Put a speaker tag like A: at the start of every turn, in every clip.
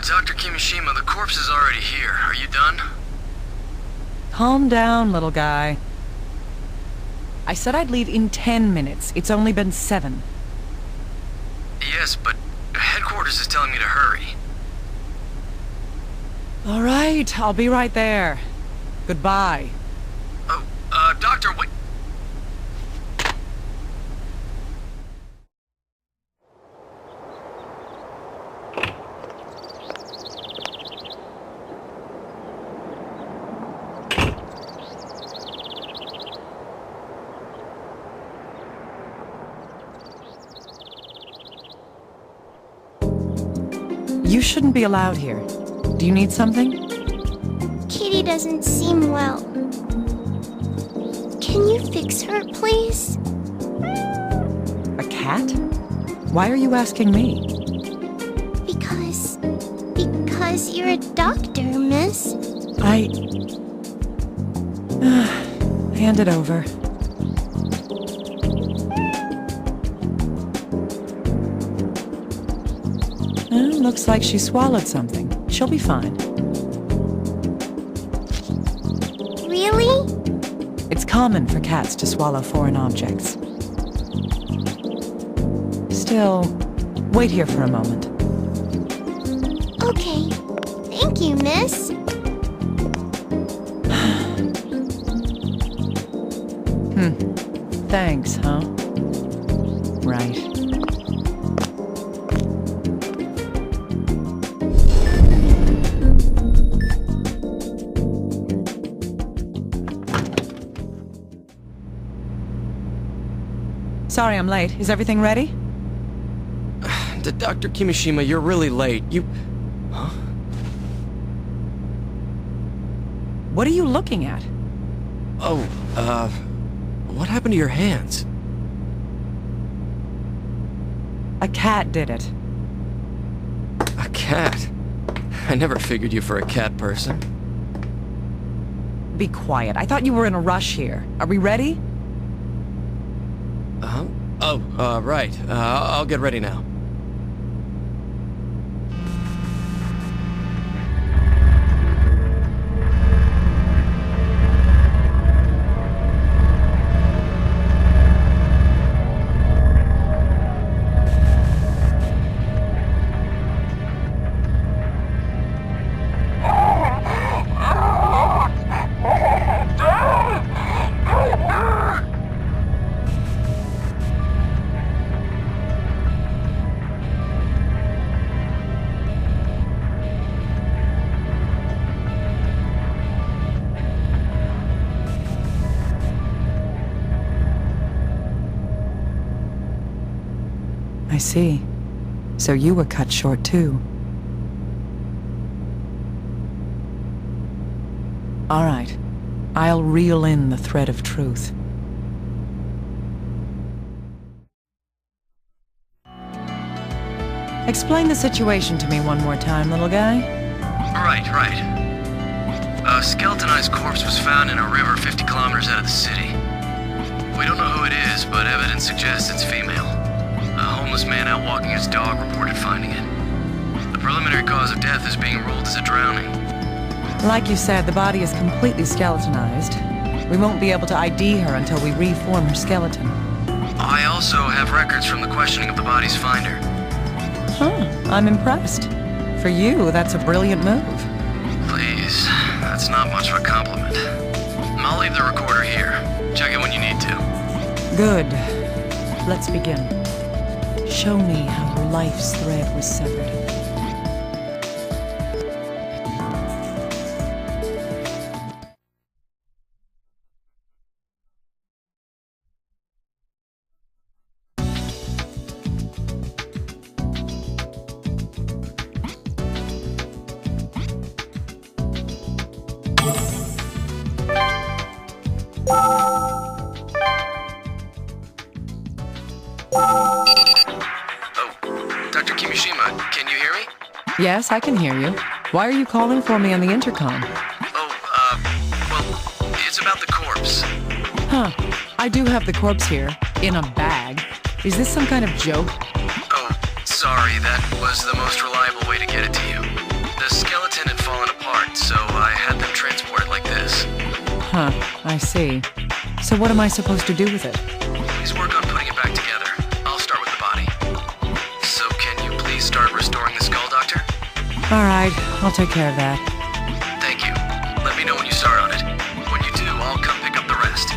A: Dr. Kimishima, the corpse is already here. Are you done?
B: Calm down, little guy. I said I'd leave in 10 minutes. It's only been 7.
A: Yes, but headquarters is telling me to hurry.
B: All right, I'll be right there. Goodbye.
A: Oh, Doctor, wait.
B: You shouldn't be allowed here. Do you need something?
C: Kitty doesn't seem well. Can you fix her, please?
B: A cat? Why are you asking me?
C: Because you're a doctor, miss.
B: Hand it over. Looks like she swallowed something. She'll be fine.
C: Really?
B: It's common for cats to swallow foreign objects. Still, wait here for a moment.
C: Okay. Thank you, miss.
B: Thanks, huh? Right. Sorry I'm late. Is everything ready?
A: Dr. Kimishima, you're really late. Huh?
B: What are you looking at?
A: Oh, what happened to your hands?
B: A cat did it.
A: A cat? I never figured you for a cat person.
B: Be quiet. I thought you were in a rush here. Are we ready?
A: Right. I'll get ready now.
B: I see. So you were cut short too. All right. I'll reel in the thread of truth. Explain the situation to me one more time, little guy.
A: Right. A skeletonized corpse was found in a river 50 kilometers out of the city. We don't know who it is, but evidence suggests it's female. A homeless man out walking his dog reported finding it. The preliminary cause of death is being ruled as a drowning.
B: Like you said, the body is completely skeletonized. We won't be able to ID her until we reform her skeleton.
A: I also have records from the questioning of the body's finder.
B: Huh, I'm impressed. For you, that's a brilliant move.
A: Please, that's not much of a compliment. I'll leave the recorder here. Check it when you need to.
B: Good. Let's begin. Show me how your life's thread was severed.
A: Dr. Kimishima, can you hear me?
B: Yes, I can hear you. Why are you calling for me on the intercom?
A: Well, it's about the corpse.
B: Huh. I do have the corpse here, in a bag. Is this some kind of joke?
A: Oh, sorry, that was the most reliable way to get it to you. The skeleton had fallen apart, so I had them transport it like this.
B: Huh, I see. So what am I supposed to do with it?
A: Please work on putting it back together. I'll start with the body. So can you please start restoring the skull, Doctor?
B: All right, I'll take care of that.
A: Thank you. Let me know when you start on it. When you do, I'll come pick up the rest.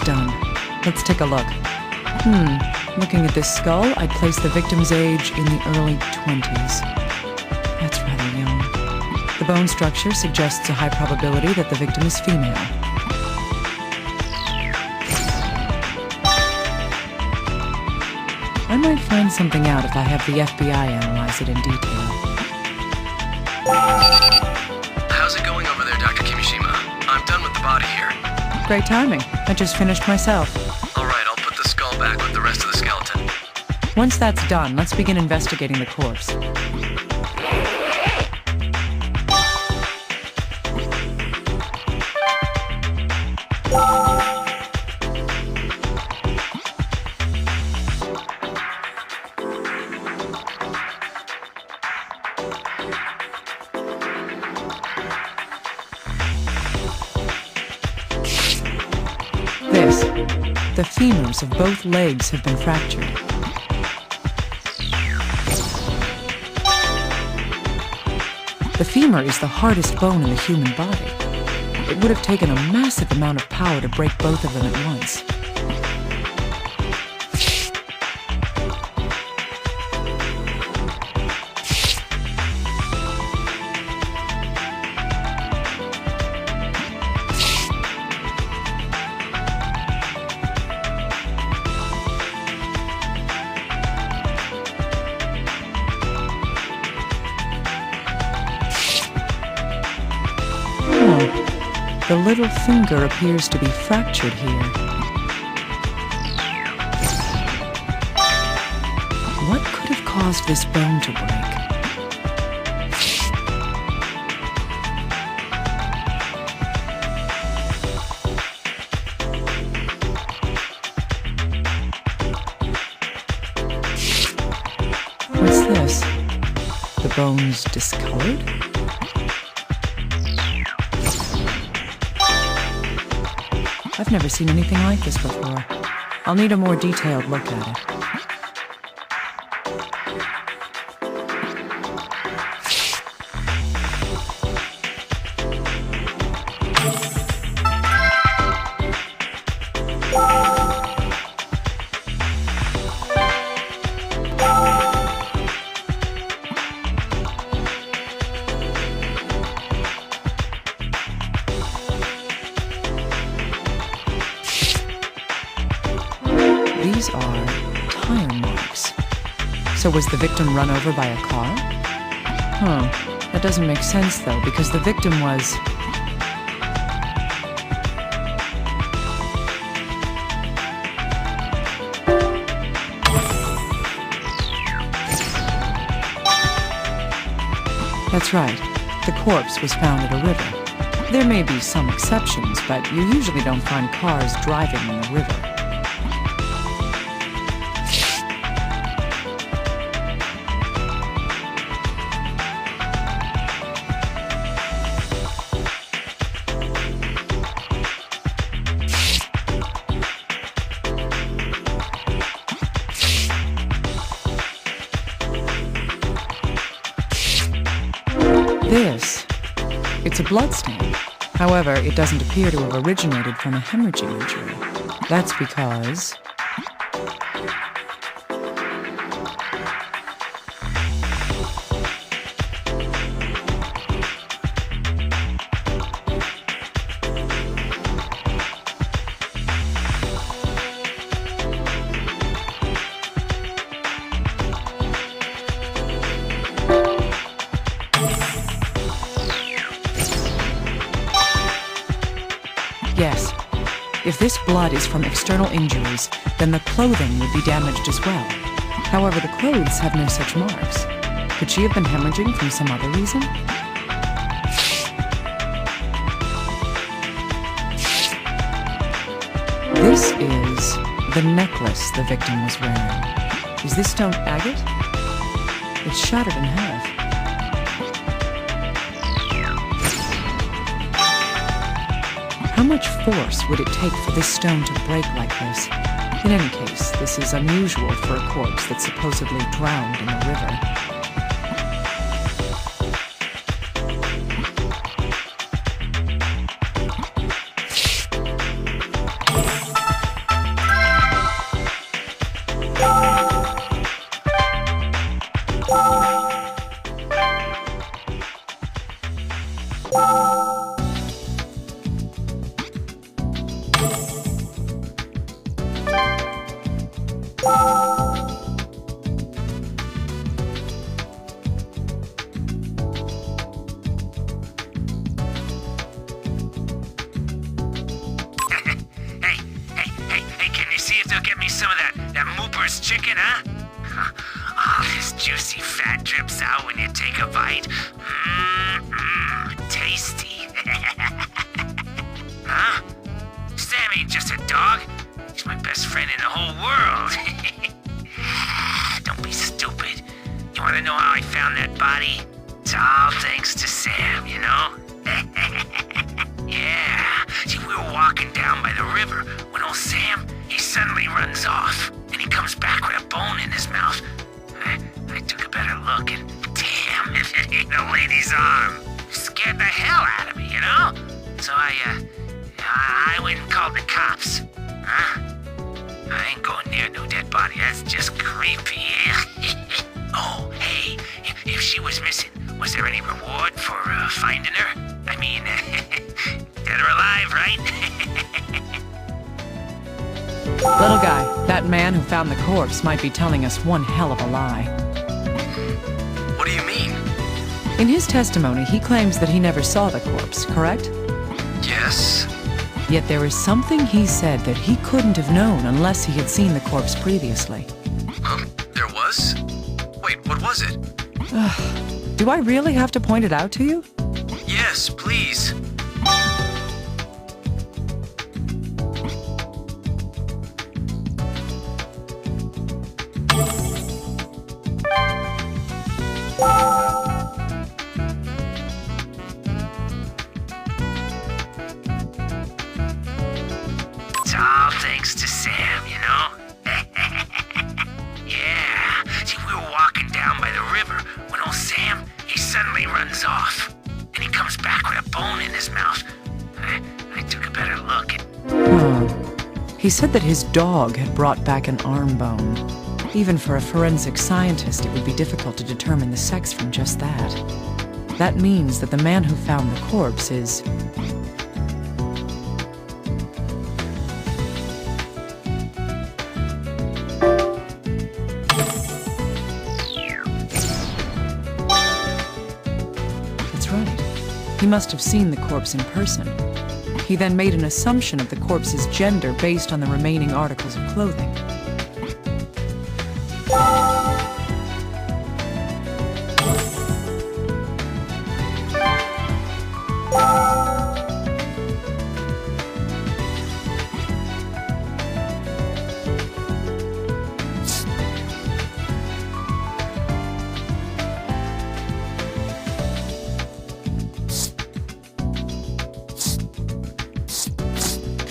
B: done. Let's take a look. Looking at this skull, I'd place the victim's age in the early 20s. That's rather young. The bone structure suggests a high probability that the victim is female. I might find something out if I have the FBI analyze it in detail.
A: How's it going over there, Dr. Kimishima? I'm done with the body here.
B: Great timing. I just finished myself.
A: All right, I'll put the skull back with the rest of the skeleton.
B: Once that's done, let's begin investigating the corpse. The femurs of both legs have been fractured. The femur is the hardest bone in the human body. It would have taken a massive amount of power to break both of them at once. The little finger appears to be fractured here. What could have caused this bone to break? What's this? The bone's discolored? I've never seen anything like this before. I'll need a more detailed look at it. These are tire marks. So was the victim run over by a car? That doesn't make sense though, because the victim was... That's right. The corpse was found at a river. There may be some exceptions, but you usually don't find cars driving in the river. It's a bloodstain. However, it doesn't appear to have originated from a hemorrhaging injury. That's because... Yes. If this blood is from external injuries, then the clothing would be damaged as well. However, the clothes have no such marks. Could she have been hemorrhaging from some other reason? This is the necklace the victim was wearing. Is this stone agate? It's shattered in half. How much force would it take for this stone to break like this? In any case, this is unusual for a corpse that's supposedly drowned in a river.
D: chicken, huh? Oh, this juicy fat drips out when you take a bite. Tasty. Huh? Sam ain't just a dog. He's my best friend in the whole world. Don't be stupid. You want to know how I found that body? It's all thanks to Sam, you know? Yeah. See, we were walking down by the river when old Sam, he suddenly runs off. And he comes back with a bone in his mouth. I took a better look and damn, it ain't a lady's arm. Scared the hell out of me, you know? So I went and called the cops. Huh? I ain't going near no dead body. That's just creepy. Oh, hey, if she was missing, was there any reward for finding her? I mean, dead or alive, right?
B: Little guy, that man who found the corpse might be telling us one hell of a lie.
A: What do you mean?
B: In his testimony, he claims that he never saw the corpse, correct?
A: Yes.
B: Yet there is something he said that he couldn't have known unless he had seen the corpse previously.
A: There was? Wait, what was it?
B: Do I really have to point it out to you?
A: Yes, please.
D: It's all thanks to Sam, you know? Yeah. See, we were walking down by the river when old Sam, he suddenly runs off. And he comes back with a bone in his mouth. I took a better look and
B: He said that his dog had brought back an arm bone. Even for a forensic scientist, it would be difficult to determine the sex from just that. That means that the man who found the corpse is... That's right. He must have seen the corpse in person. He then made an assumption of the corpse's gender based on the remaining articles of clothing.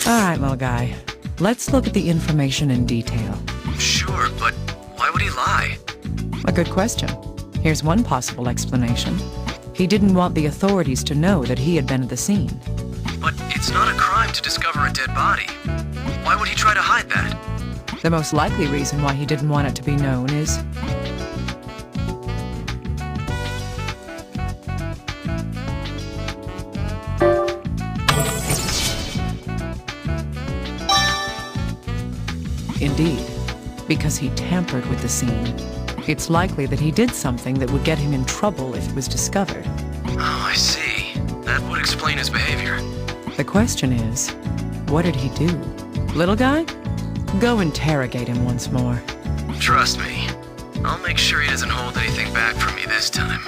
B: All right, little guy. Let's look at the information in detail.
A: Sure, but why would he lie?
B: A good question. Here's one possible explanation. He didn't want the authorities to know that he had been at the scene.
A: But it's not a crime to discover a dead body. Why would he try to hide that?
B: The most likely reason why he didn't want it to be known is... Indeed, because he tampered with the scene. It's likely that he did something that would get him in trouble if it was discovered.
A: Oh, I see. That would explain his behavior.
B: The question is, what did he do? Little guy? Go interrogate him once more.
A: Trust me. I'll make sure he doesn't hold anything back from me this time.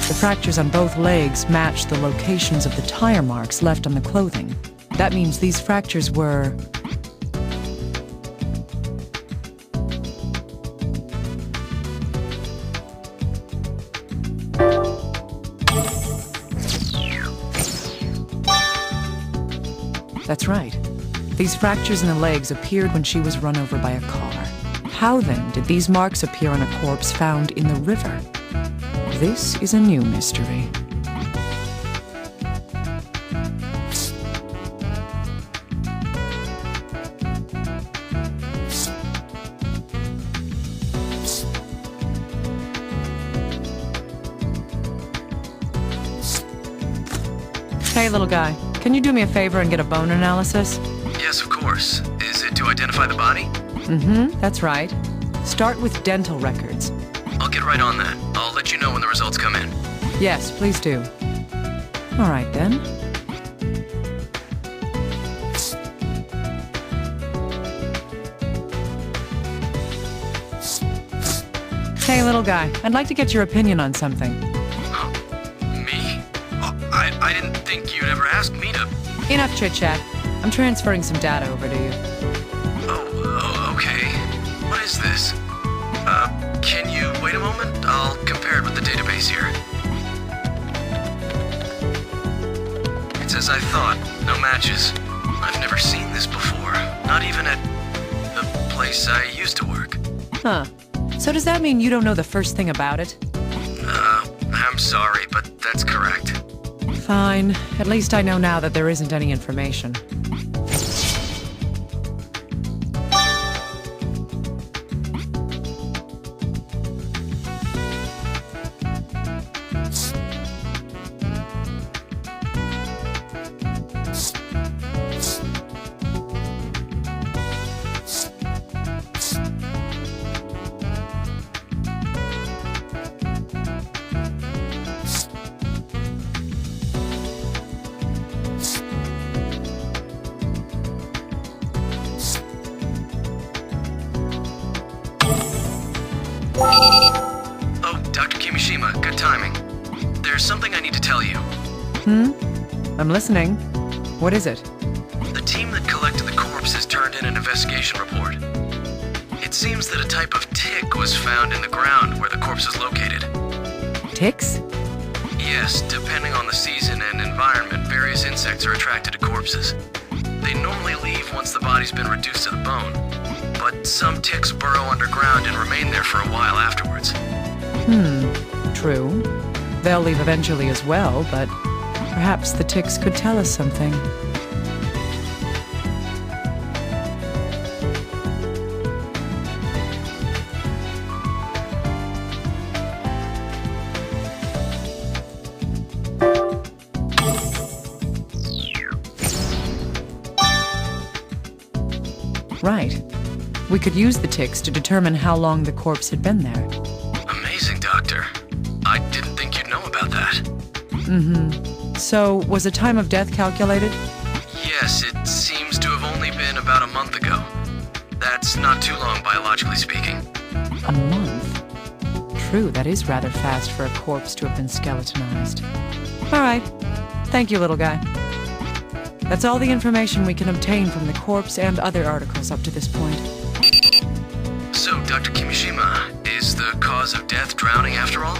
B: The fractures on both legs match the locations of the tire marks left on the clothing. That means these fractures were... That's right. These fractures in the legs appeared when she was run over by a car. How then did these marks appear on a corpse found in the river? This is a new mystery. Hey, little guy, can you do me a favor and get a bone analysis?
A: Yes, of course. Is it to identify the body?
B: Mm-hmm, that's right. Start with dental records.
A: I'll get right on that. I'll let you know when the results come in.
B: Yes, please do. All right, then. Hey, little guy, I'd like to get your opinion on something.
A: Huh? Me? Oh, I didn't think you'd ever ask me to...
B: Enough chit-chat. I'm transferring some data over to you.
A: Oh, okay. What is this? Can you wait a moment? I'll compare it with the database here. It's as I thought. No matches. I've never seen this before. Not even at the place I used to work.
B: Huh. So does that mean you don't know the first thing about it?
A: I'm sorry, but that's correct.
B: Fine. At least I know now that there isn't any information.
A: Oh, Dr. Kimishima, good timing. There's something I need to tell you.
B: I'm listening. What is it?
A: The team that collected the corpse has turned in an investigation report. It seems that a type of tick was found in the ground where the corpse is located.
B: Ticks?
A: Yes, depending on the season and environment, various insects are attracted to corpses. They normally leave once the body's been reduced to the bone, but some ticks burrow underground and remain there for a while afterwards.
B: True. They'll leave eventually as well, but perhaps the ticks could tell us something. Right. We could use the ticks to determine how long the corpse had been there.
A: Amazing, Doctor. I didn't think you'd know about that.
B: So, was a time of death calculated?
A: Yes, it seems to have only been about a month ago. That's not too long, biologically speaking.
B: A month? True, that is rather fast for a corpse to have been skeletonized. All right. Thank you, little guy. That's all the information we can obtain from the corpse and other articles up to this point.
A: So, Dr. Kimishima, is the cause of death drowning after all?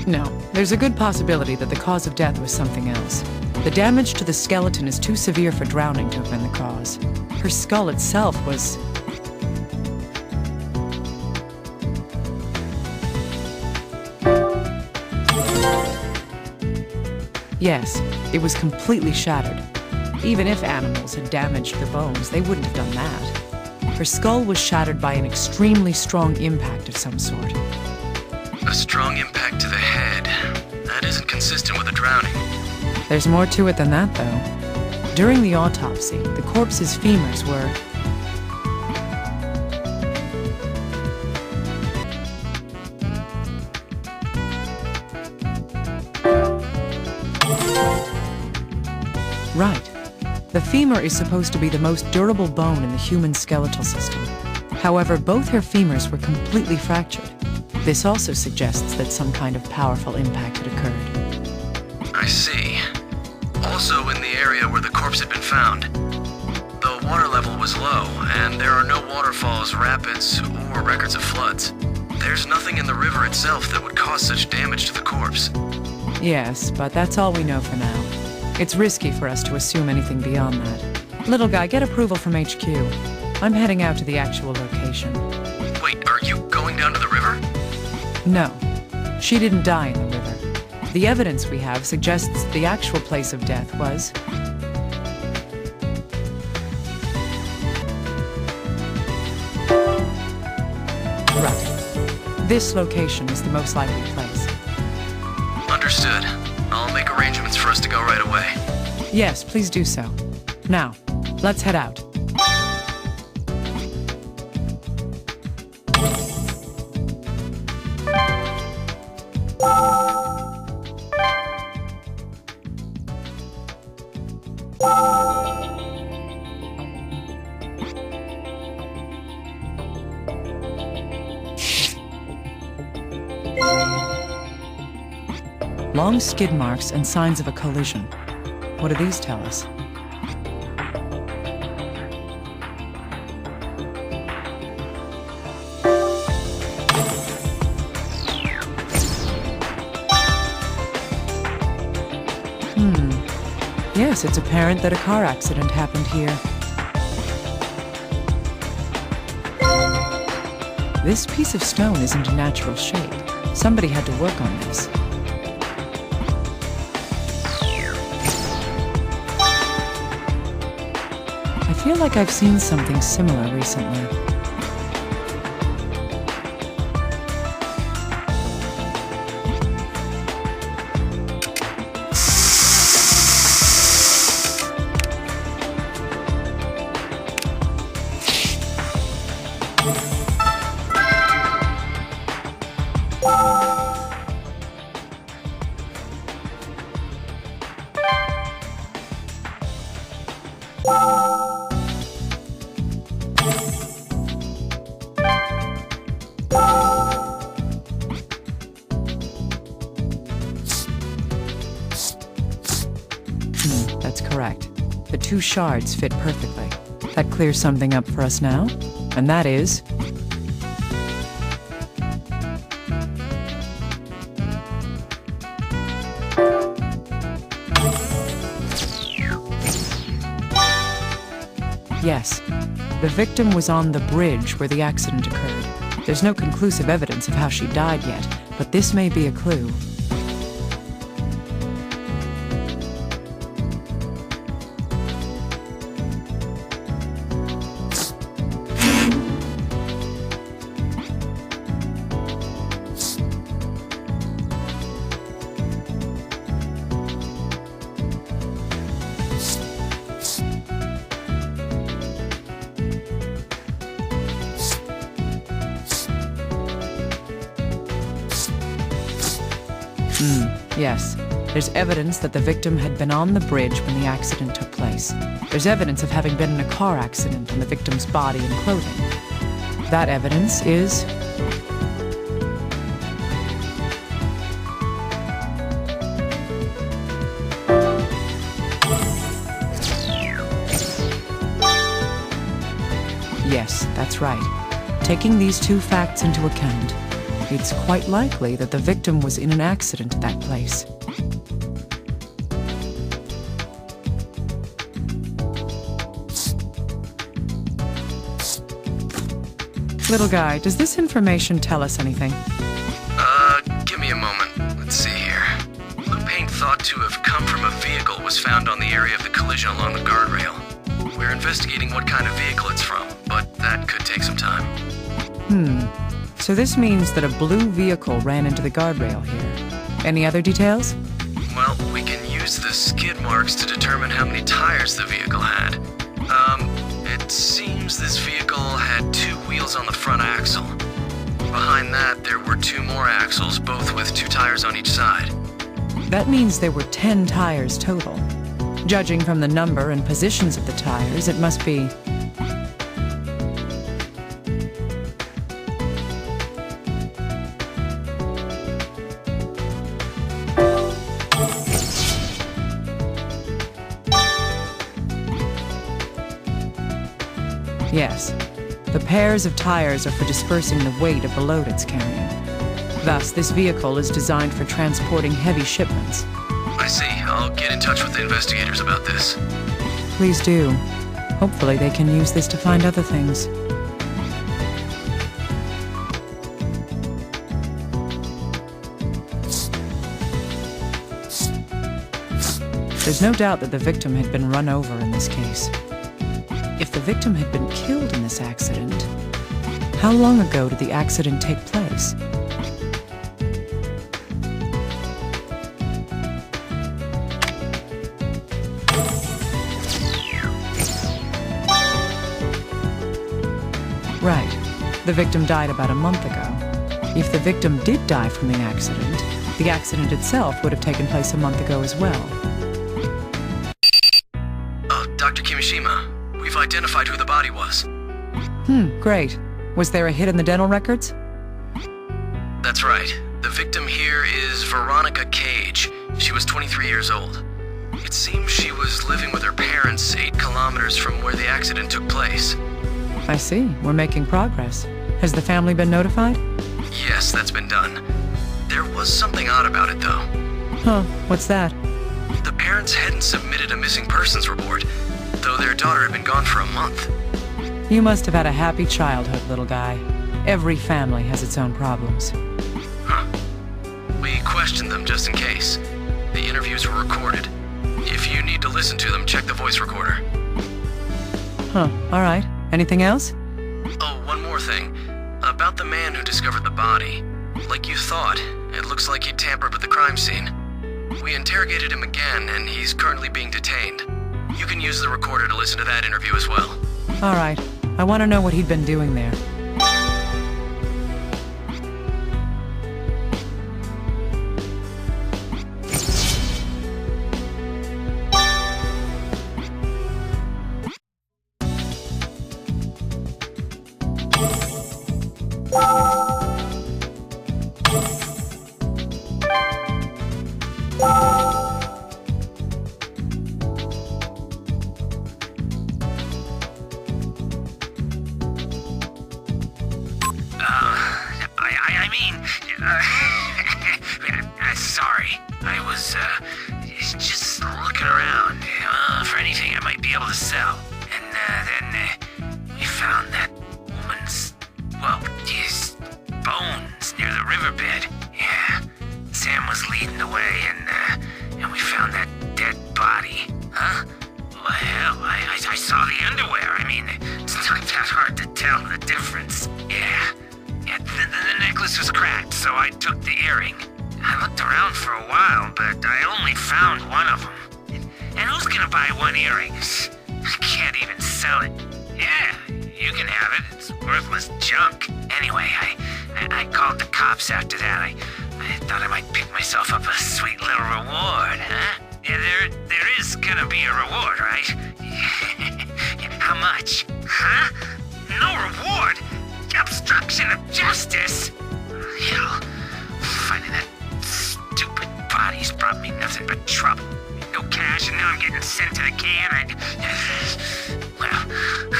B: No, there's a good possibility that the cause of death was something else. The damage to the skeleton is too severe for drowning to have been the cause. Her skull itself was... Yes, it was completely shattered. Even if animals had damaged the bones, they wouldn't have done that. Her skull was shattered by an extremely strong impact of some sort.
A: A strong impact to the head. That isn't consistent with a drowning.
B: There's more to it than that, though. During the autopsy, the corpse's femurs were... Right. The femur is supposed to be the most durable bone in the human skeletal system. However, both her femurs were completely fractured. This also suggests that some kind of powerful impact had occurred.
A: I see. Also, in the area where the corpse had been found, the water level was low, and there are no waterfalls, rapids, or records of floods. There's nothing in the river itself that would cause such damage to the corpse.
B: Yes, but that's all we know for now. It's risky for us to assume anything beyond that. Little guy, get approval from HQ. I'm heading out to the actual location.
A: Wait, are you going down to the river?
B: No, she didn't die in the river. The evidence we have suggests the actual place of death was... Right. This location is the most likely place.
A: Understood. I'll make arrangements for us to go right away.
B: Yes, please do so. Now, let's head out. Long skid marks and signs of a collision. What do these tell us? Yes, it's apparent that a car accident happened here. This piece of stone isn't a natural shape. Somebody had to work on this. I feel like I've seen something similar recently. That's correct. The two shards fit perfectly. That clears something up for us now, and that is... Yes, the victim was on the bridge where the accident occurred. There's no conclusive evidence of how she died yet, but this may be a clue. Yes. There's evidence that the victim had been on the bridge when the accident took place. There's evidence of having been in a car accident on the victim's body and clothing. That evidence is... Yes, that's right. Taking these two facts into account, it's quite likely that the victim was in an accident at that place. Little guy, does this information tell us anything?
A: Give me a moment. Let's see here. Blue paint thought to have come from a vehicle was found on the area of the collision along the guardrail. We're investigating what kind of vehicle it's from, but that could take some time.
B: So this means that a blue vehicle ran into the guardrail here. Any other details?
A: Well, we can use the skid marks to determine how many tires the vehicle had. It seems this vehicle had 2 wheels on the front axle. Behind that, there were 2 more axles, both with 2 tires on each side.
B: That means there were 10 tires total. Judging from the number and positions of the tires, it must be... Yes, the pairs of tires are for dispersing the weight of the load it's carrying. Thus, this vehicle is designed for transporting heavy shipments.
A: I see. I'll get in touch with the investigators about this.
B: Please do. Hopefully they can use this to find other things. There's no doubt that the victim had been run over in this case. If the victim had been killed in this accident, how long ago did the accident take place? The victim died about a month ago. If the victim did die from the accident itself would have taken place a month ago as well.
A: Dr. Kimishima, we've identified who the body was.
B: Great. Was there a hit in the dental records?
A: That's right. The victim here is Veronica Cage. She was 23 years old. It seems she was living with her parents 8 kilometers from where the accident took place.
B: I see. We're making progress. Has the family been notified?
A: Yes, that's been done. There was something odd about it, though.
B: Huh, what's that?
A: The parents hadn't submitted a missing persons report, though their daughter had been gone for a month.
B: You must have had a happy childhood, little guy. Every family has its own problems.
A: Huh. We questioned them just in case. The interviews were recorded. If you need to listen to them, check the voice recorder.
B: Huh, all right. Anything else?
A: Oh, one more thing. About the man who discovered the body. Like you thought, it looks like he tampered with the crime scene. We interrogated him again, and he's currently being detained. You can use the recorder to listen to that interview as well.
B: All right. I want to know what he'd been doing there.
D: Sorry. I was, just looking around for anything I might be able to sell. And then we found that woman's, his bones near the riverbed. Yeah. Sam was leading the way, and we found that dead body. Huh? Well, hell, I saw the underwear. I mean, it's not that hard to tell the difference. Yeah. The necklace was cracked, so I took the earring. I looked around for a while, but I only found one of them. And who's gonna buy one earring? I can't even sell it. Yeah, you can have it. It's worthless junk. Anyway, I called the cops after that. I thought I might pick myself up a sweet little reward, huh? Yeah, there is gonna be a reward, right? How much? Huh? No reward? Obstruction of justice? Hell, finding that stupid body's brought me nothing but trouble. No cash, and now I'm getting sent to the can. Well,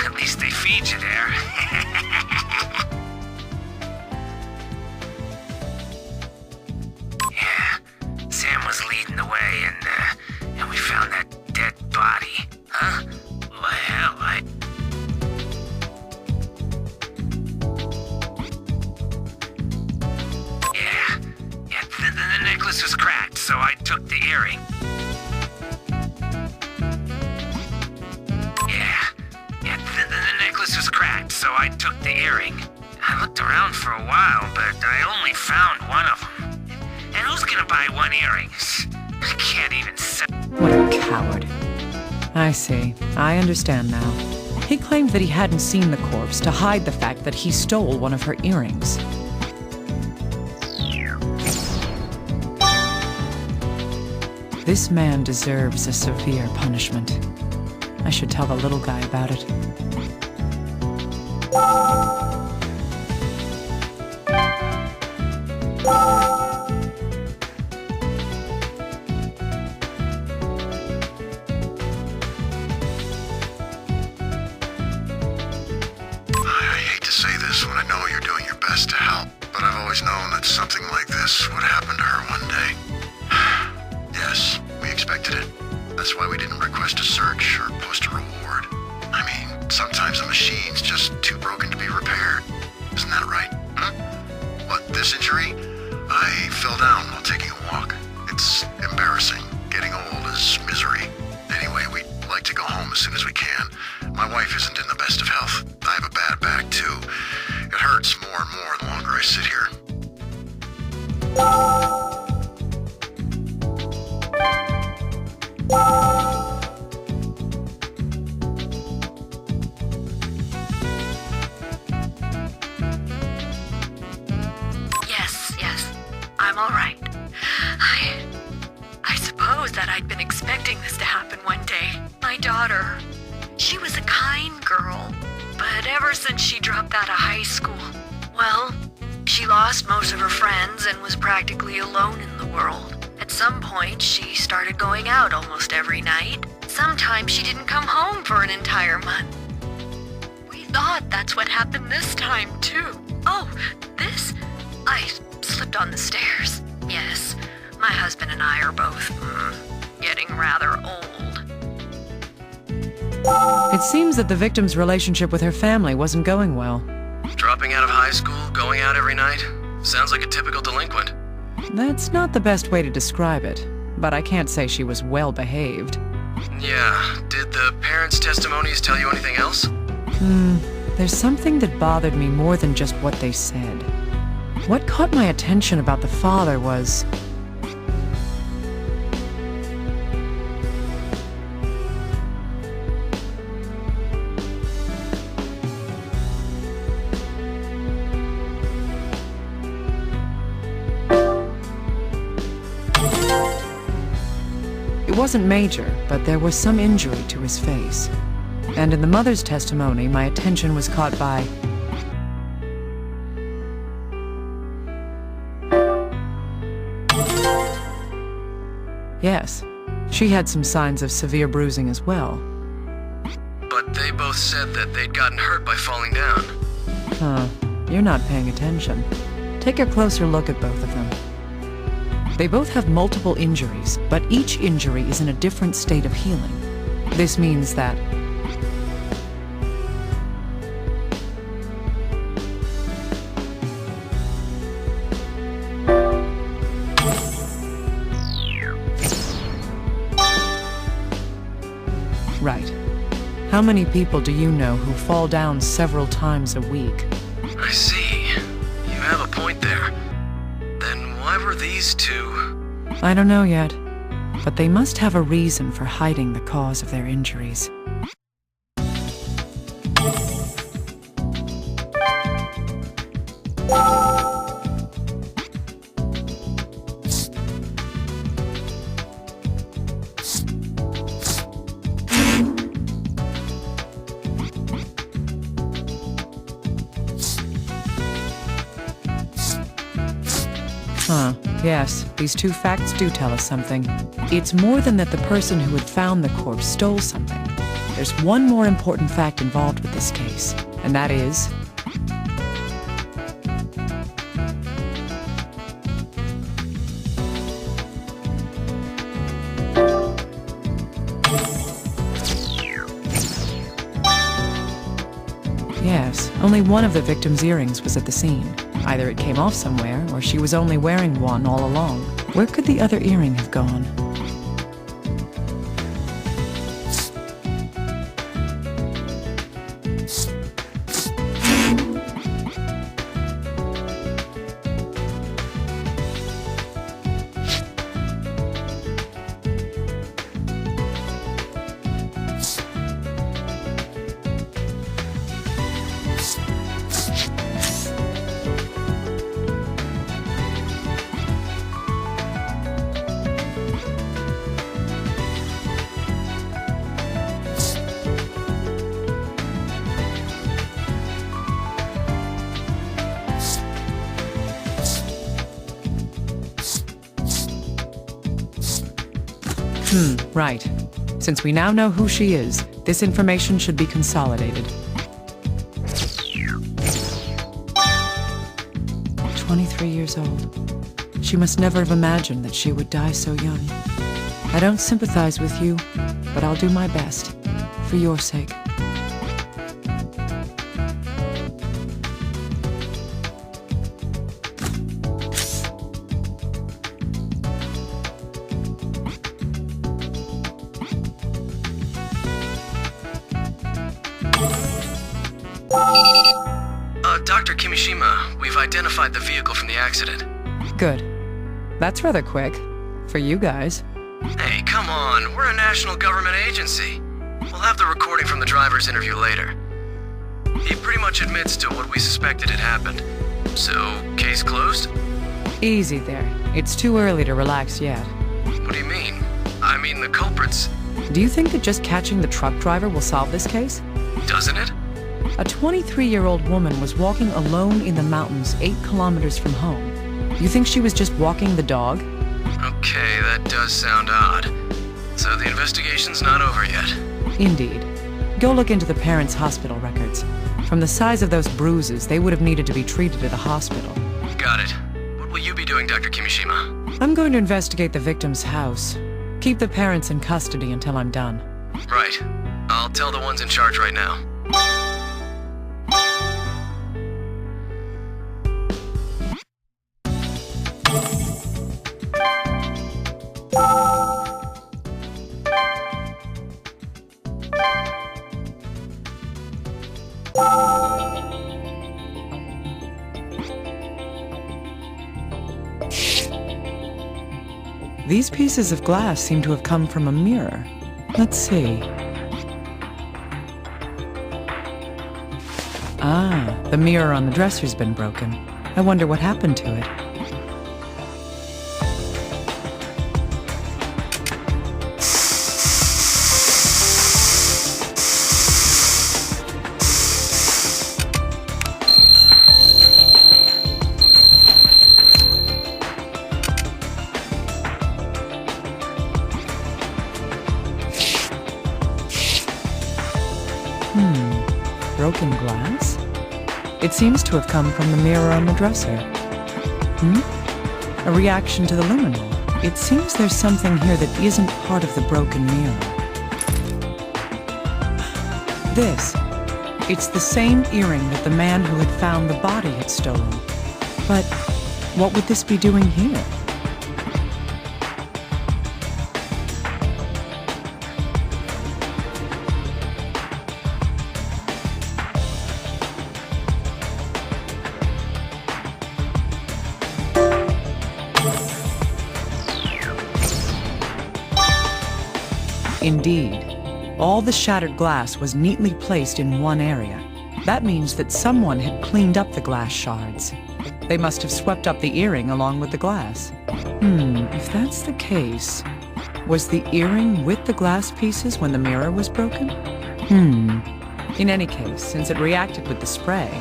D: at least they feed you there. Yeah, Sam was leading the way, and we found that dead body. Huh? Well, hell, the necklace was cracked, so I took the earring. Yeah, the necklace was cracked, so I took the earring. I looked around for a while, but I only found one of them. And who's gonna buy one earring? I can't even sell.
B: What a coward. I see. I understand now. He claimed that he hadn't seen the corpse to hide the fact that he stole one of her earrings. This man deserves a severe punishment. I should tell the little guy about it.
E: I hate to say this when I know you're doing your best to help, but I've always known that something like this would happen to her one day. Yes, we expected it. That's why we didn't request a search or post a reward. I mean, sometimes a machine's just too broken to be repaired. Isn't that right? Huh? But this injury? I fell down while taking a walk. It's embarrassing. Getting old is misery. Anyway, we'd like to go home as soon as we can. My wife isn't in the best of health. I have a bad back, too. It hurts more and more the longer I sit here.
F: that I'd been expecting this to happen one day. My daughter, she was a kind girl, but ever since she dropped out of high school, well, she lost most of her friends and was practically alone in the world. At some point, she started going out almost every night. Sometimes she didn't come home for an entire month. We thought that's what happened this time, too. Oh, this? I slipped on the stairs. Yes, my husband and I are both getting rather old.
B: It seems that the victim's relationship with her family wasn't going well.
A: Dropping out of high school, going out every night? Sounds like a typical delinquent.
B: That's not the best way to describe it, but I can't say she was well behaved.
A: Yeah, did the parents' testimonies tell you anything else?
B: There's something that bothered me more than just what they said. What caught my attention about the father was... It wasn't major, but there was some injury to his face. And in the mother's testimony, my attention was caught by... Yes, she had some signs of severe bruising as well.
A: But they both said that they'd gotten hurt by falling down.
B: Huh, you're not paying attention. Take a closer look at both of them. They both have multiple injuries, but each injury is in a different state of healing. This means that... Right. How many people do you know who fall down several times a week?
A: I see. You have a point there. Then why were these two...
B: I don't know yet, but they must have a reason for hiding the cause of their injuries. Huh, yes, these two facts do tell us something. It's more than that the person who had found the corpse stole something. There's one more important fact involved with this case, and that is... Yes, only one of the victim's earrings was at the scene. Either it came off somewhere, or she was only wearing one all along. Where could the other earring have gone? Right. Since we now know who she is, this information should be consolidated. 23 years old. She must never have imagined that she would die so young. I don't sympathize with you, but I'll do my best, for your sake.
A: Dr. Kimishima, we've identified the vehicle from the accident.
B: Good. That's rather quick. For you guys.
A: Hey, come on. We're a national government agency. We'll have the recording from the driver's interview later. He pretty much admits to what we suspected had happened. So, case closed?
B: Easy there. It's too early to relax yet.
A: What do you mean? mean, the culprits...
B: Do you think that just catching the truck driver will solve this case?
A: Doesn't it?
B: A 23-year-old woman was walking alone in the mountains 8 kilometers from home. You think she was just walking the dog?
A: Okay, that does sound odd. So the investigation's not over yet.
B: Indeed. Go look into the parents' hospital records. From the size of those bruises, they would have needed to be treated at a hospital.
A: Got it. What will you be doing, Dr. Kimishima?
B: I'm going to investigate the victim's house. Keep the parents in custody until I'm done.
A: Right. I'll tell the ones in charge right now.
B: These pieces of glass seem to have come from a mirror. Let's see. Ah, the mirror on the dresser's been broken. I wonder what happened to it. Broken glass? It seems to have come from the mirror on the dresser. A reaction to the luminol. It seems there's something here that isn't part of the broken mirror. This. It's the same earring that the man who had found the body had stolen. But what would this be doing here? Indeed. All the shattered glass was neatly placed in one area. That means that someone had cleaned up the glass shards. They must have swept up the earring along with the glass. If that's the case, was the earring with the glass pieces when the mirror was broken? In any case, since it reacted with the spray,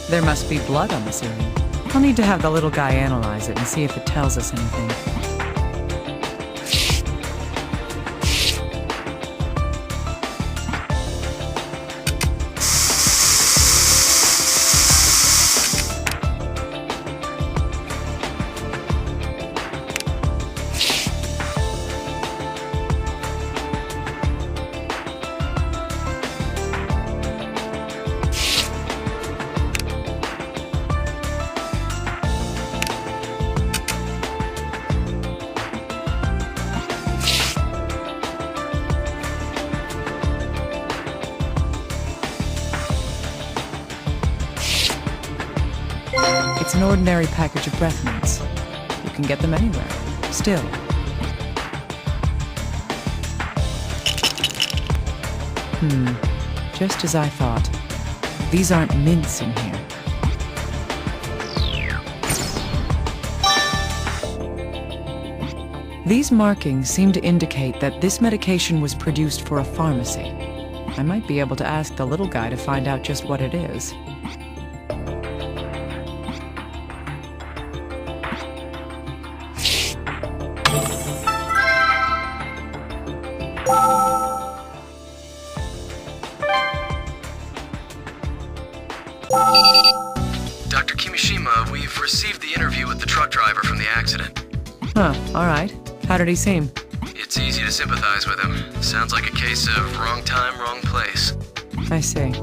B: there must be blood on this earring. I'll need to have the little guy analyze it and see if it tells us anything. It's an ordinary package of breath mints. You can get them anywhere. Still. Just as I thought. These aren't mints in here. These markings seem to indicate that this medication was produced for a pharmacy. I might be able to ask the little guy to find out just what it is.
A: Dr. Kimishima, we've received the interview with the truck driver from the accident.
B: Huh, all right. How did he seem?
A: It's easy to sympathize with him. Sounds like a case of wrong time, wrong place.
B: I see.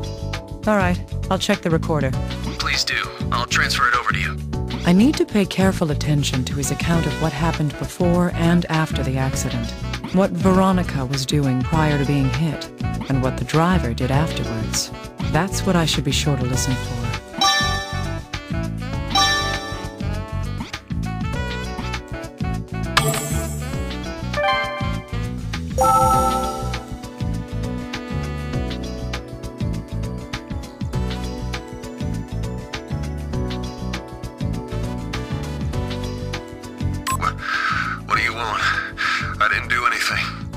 B: All right, I'll check the recorder.
A: Please do. I'll transfer it over to you.
B: I need to pay careful attention to his account of what happened before and after the accident. What Veronica was doing prior to being hit, and what the driver did afterwards. That's what I should be sure to listen for.
E: What do you want? I didn't do anything.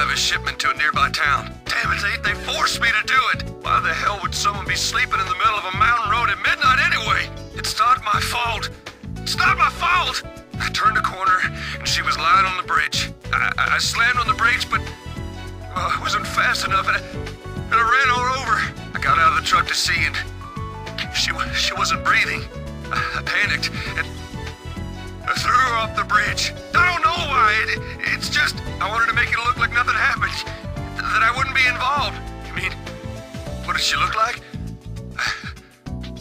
G: drive a shipment to a nearby town. Damn it, they forced me to do it. Why the hell would someone be sleeping in the middle of a mountain road at midnight anyway? It's not my fault. It's not my fault. I turned a corner, and she was lying on the bridge. I slammed on the brakes, but I wasn't fast enough, and I ran her over. I got out of the truck to see, and she wasn't breathing. I panicked, and I threw her off the bridge. I don't know why. It's just I wanted to make it look like nothing happened, that I wouldn't be involved. I mean, what did she look like?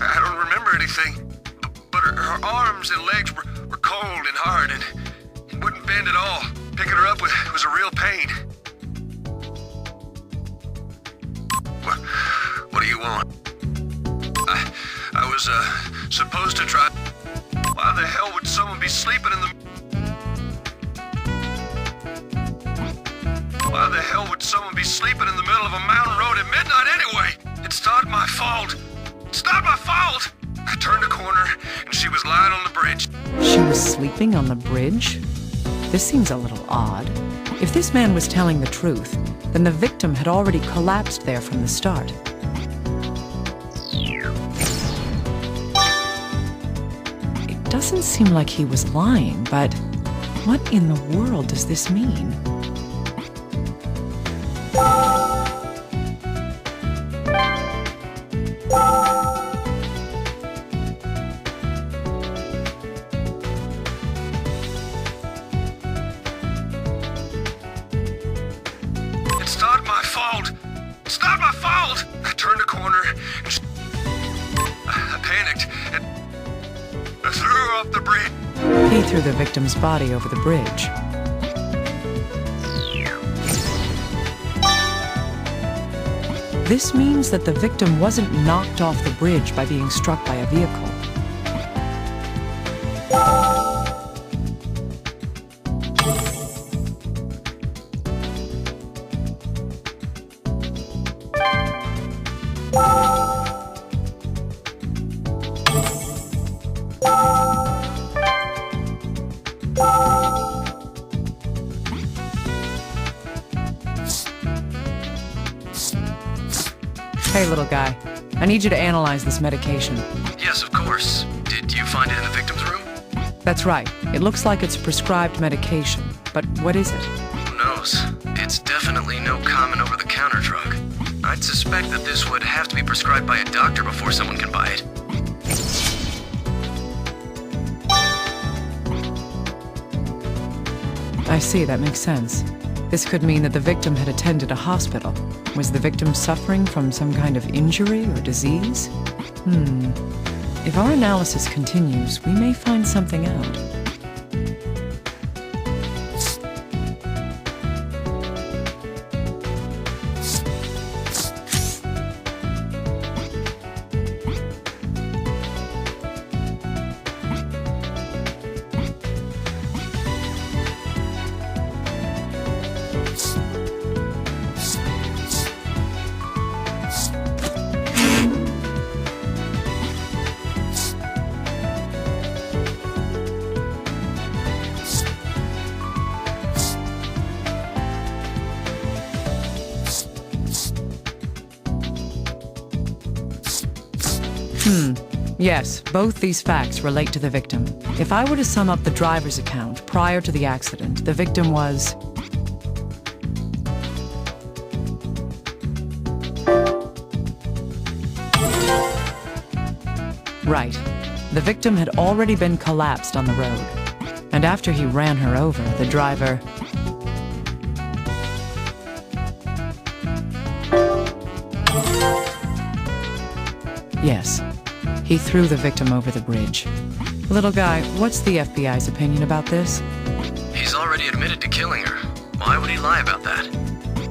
G: I don't remember anything, but her arms and legs were cold and hard and wouldn't bend at all. Picking her up was a real pain. What do you want? I was supposed to try. Why the hell would someone be sleeping in the... Why the hell would someone be sleeping in the middle of a mountain road at midnight anyway? It's not my fault. It's not my fault. I turned a corner, and she was lying on the bridge.
B: She was sleeping on the bridge? This seems a little odd. If this man was telling the truth, then the victim had already collapsed there from the start. It doesn't seem like he was lying, but what in the world does this mean? He threw the victim's body over the bridge. This means that the victim wasn't knocked off the bridge by being struck by a vehicle. Hey, little guy. I need you to analyze this medication.
A: Yes, of course. Did you find it in the victim's room?
B: That's right. It looks like it's prescribed medication. But what is it?
A: Who knows? It's definitely no common over-the-counter drug. I'd suspect that this would have to be prescribed by a doctor before someone can buy it.
B: I see, that makes sense. This could mean that the victim had attended a hospital. Was the victim suffering from some kind of injury or disease? If our analysis continues, we may find something out. Yes, both these facts relate to the victim. If I were to sum up the driver's account prior to the accident, the victim was... Right. The victim had already been collapsed on the road. And after he ran her over, the driver... Yes. He threw the victim over the bridge. Little guy, what's the FBI's opinion about this?
A: He's already admitted to killing her. Why would he lie about that?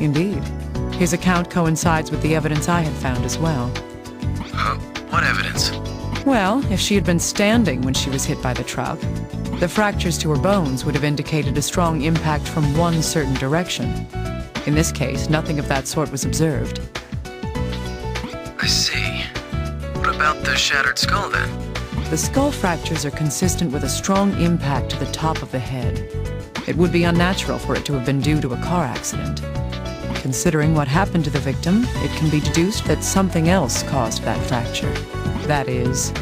B: Indeed. His account coincides with the evidence I had found as well.
A: What evidence?
B: Well, if she had been standing when she was hit by the truck, the fractures to her bones would have indicated a strong impact from one certain direction. In this case, nothing of that sort was observed.
A: I see. What about the shattered skull, then?
B: The skull fractures are consistent with a strong impact to the top of the head. It would be unnatural for it to have been due to a car accident. Considering what happened to the victim, it can be deduced that something else caused that fracture. That is...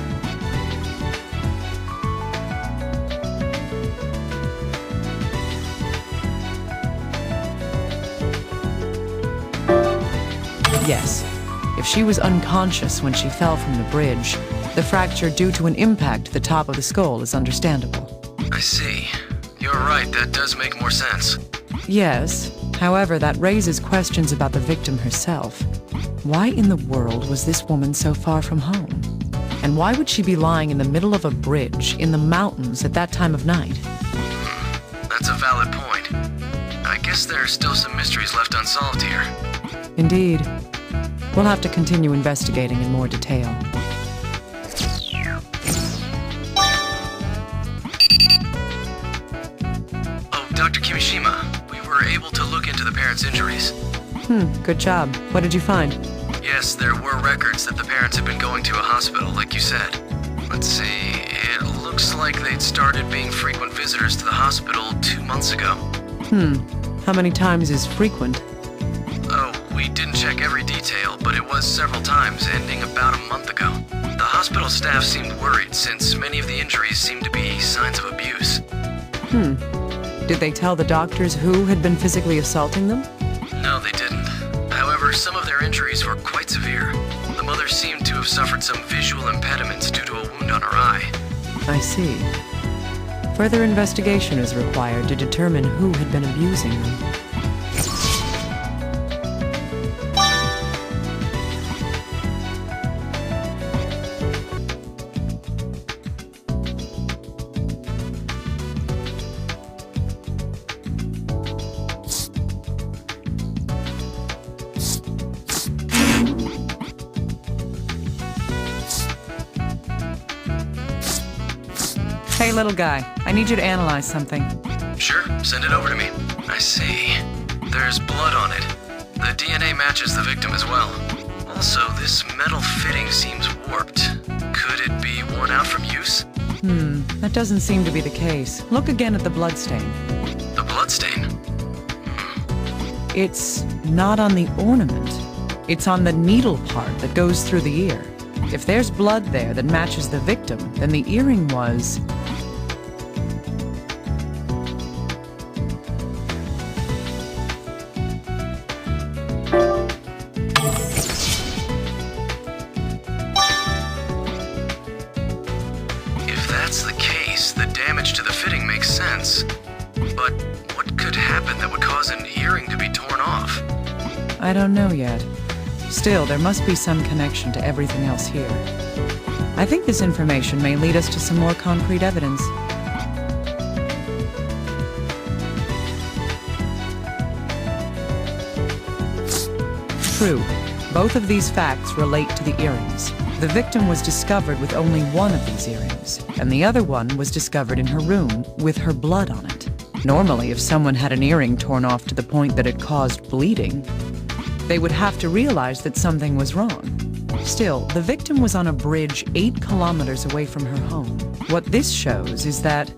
B: Yes, if she was unconscious when she fell from the bridge, the fracture due to an impact to the top of the skull is understandable.
A: I see. You're right, that does make more sense.
B: Yes, however, that raises questions about the victim herself. Why in the world was this woman so far from home? And why would she be lying in the middle of a bridge in the mountains at that time of night?
A: That's a valid point. I guess there are still some mysteries left unsolved here.
B: Indeed. We'll have to continue investigating in more detail.
A: Oh, Dr. Kimishima, we were able to look into the parents' injuries.
B: Good job. What did you find?
A: Yes, there were records that the parents had been going to a hospital, like you said. Let's see, it looks like they'd started being frequent visitors to the hospital 2 months ago.
B: How many times is frequent?
A: Oh, we didn't check every detail, but it was several times, ending about a month ago. The hospital staff seemed worried since many of the injuries seemed to be signs of abuse.
B: Did they tell the doctors who had been physically assaulting them?
A: No, they didn't. However, some of their injuries were quite severe. The mother seemed to have suffered some visual impediments due to a wound on her eye.
B: I see. Further investigation is required to determine who had been abusing them. Hey, little guy, I need you to analyze something.
A: Sure, send it over to me. I see. There's blood on it. The DNA matches the victim as well. Also, this metal fitting seems warped. Could it be worn out from use?
B: That doesn't seem to be the case. Look again at the bloodstain.
A: The bloodstain?
B: It's not on the ornament. It's on the needle part that goes through the ear. If there's blood there that matches the victim, then the earring was...
A: If that's the case, the damage to the fitting makes sense. But what could happen that would cause an earring to be torn off?
B: I don't know yet. Still, there must be some connection to everything else here. I think this information may lead us to some more concrete evidence. True. Both of these facts relate to the earrings. The victim was discovered with only one of these earrings, and the other one was discovered in her room with her blood on it. Normally, if someone had an earring torn off to the point that it caused bleeding, they would have to realize that something was wrong. Still, the victim was on a bridge 8 kilometers away from her home. What this shows is that...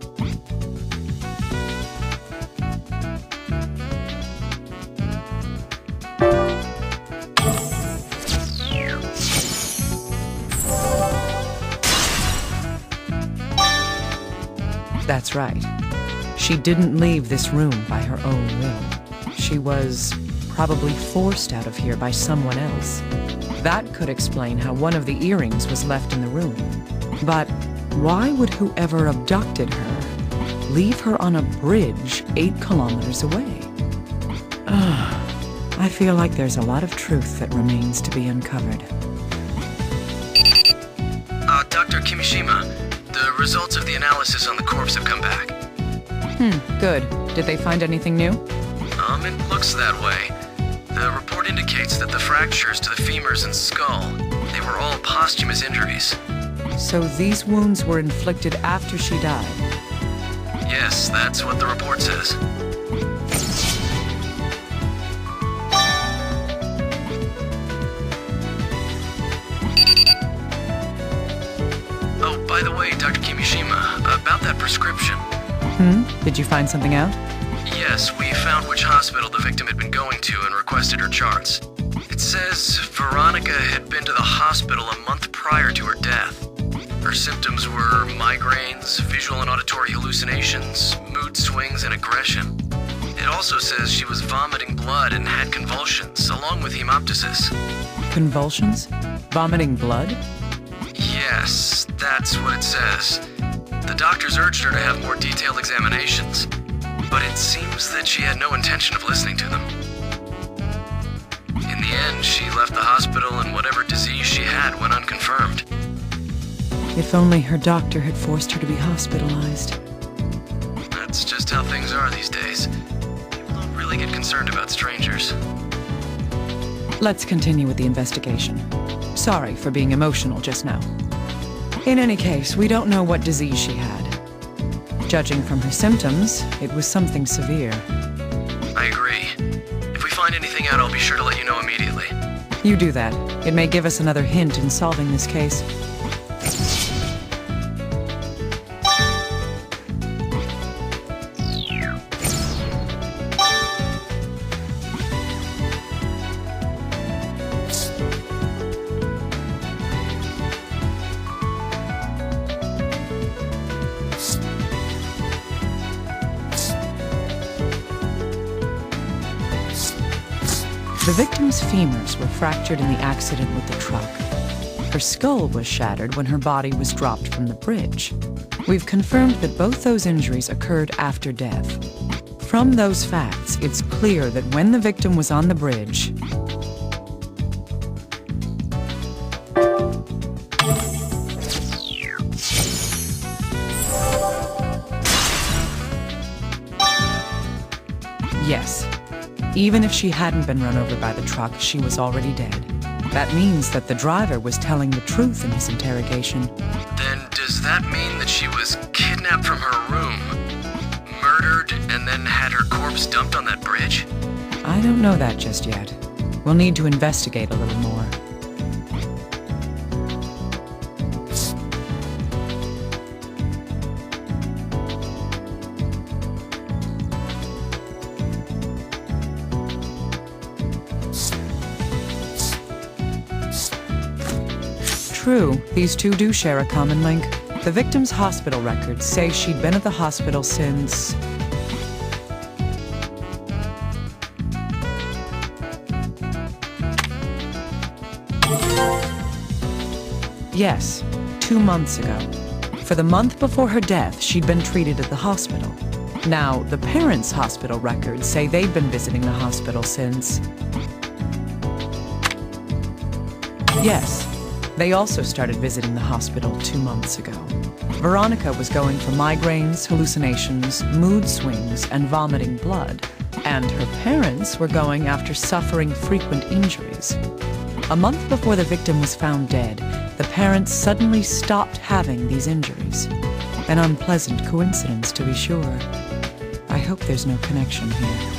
B: That's right. She didn't leave this room by her own will. She was probably forced out of here by someone else. That could explain how one of the earrings was left in the room. But why would whoever abducted her leave her on a bridge 8 kilometers away? I feel like there's a lot of truth that remains to be uncovered.
A: Dr. Kimishima, the results of the analysis on the corpse have come back.
B: Good. Did they find anything new?
A: It looks that way. The report indicates that the fractures to the femurs and skull, they were all posthumous injuries.
B: So these wounds were inflicted after she died?
A: Yes, that's what the report says. Oh, by the way, Dr. Kimishima, about that prescription.
B: Did you find something out?
A: Yes, we found which hospital the victim had been going to and requested her charts. It says Veronica had been to the hospital a month prior to her death. Her symptoms were migraines, visual and auditory hallucinations, mood swings, and aggression. It also says she was vomiting blood and had convulsions, along with hemoptysis.
B: Convulsions? Vomiting blood?
A: Yes, that's what it says. The doctors urged her to have more detailed examinations, but it seems that she had no intention of listening to them. In the end, she left the hospital and whatever disease she had went unconfirmed.
B: If only her doctor had forced her to be hospitalized.
A: That's just how things are these days. People don't really get concerned about strangers.
B: Let's continue with the investigation. Sorry for being emotional just now. In any case, we don't know what disease she had. Judging from her symptoms, it was something severe.
A: I agree. If we find anything out, I'll be sure to let you know immediately.
B: You do that. It may give us another hint in solving this case. The victim's femurs were fractured in the accident with the truck. Her skull was shattered when her body was dropped from the bridge. We've confirmed that both those injuries occurred after death. From those facts, it's clear that when the victim was on the bridge, yes. Even if she hadn't been run over by the truck, she was already dead. That means that the driver was telling the truth in his interrogation.
A: Then does that mean that she was kidnapped from her room, murdered, and then had her corpse dumped on that bridge?
B: I don't know that just yet. We'll need to investigate a little more. True, these two do share a common link. The victim's hospital records say she'd been at the hospital since... Yes, 2 months ago. For the month before her death, she'd been treated at the hospital. Now, the parents' hospital records say they'd been visiting the hospital since... Yes. They also started visiting the hospital 2 months ago. Veronica was going for migraines, hallucinations, mood swings, and vomiting blood. And her parents were going after suffering frequent injuries. A month before the victim was found dead, the parents suddenly stopped having these injuries. An unpleasant coincidence, to be sure. I hope there's no connection here.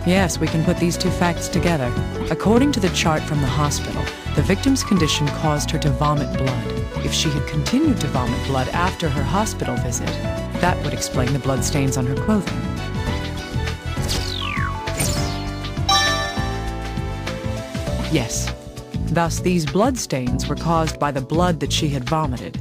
B: Yes, we can put these two facts together. According to the chart from the hospital, the victim's condition caused her to vomit blood. If she had continued to vomit blood after her hospital visit, that would explain the bloodstains on her clothing. Yes. Thus, these bloodstains were caused by the blood that she had vomited.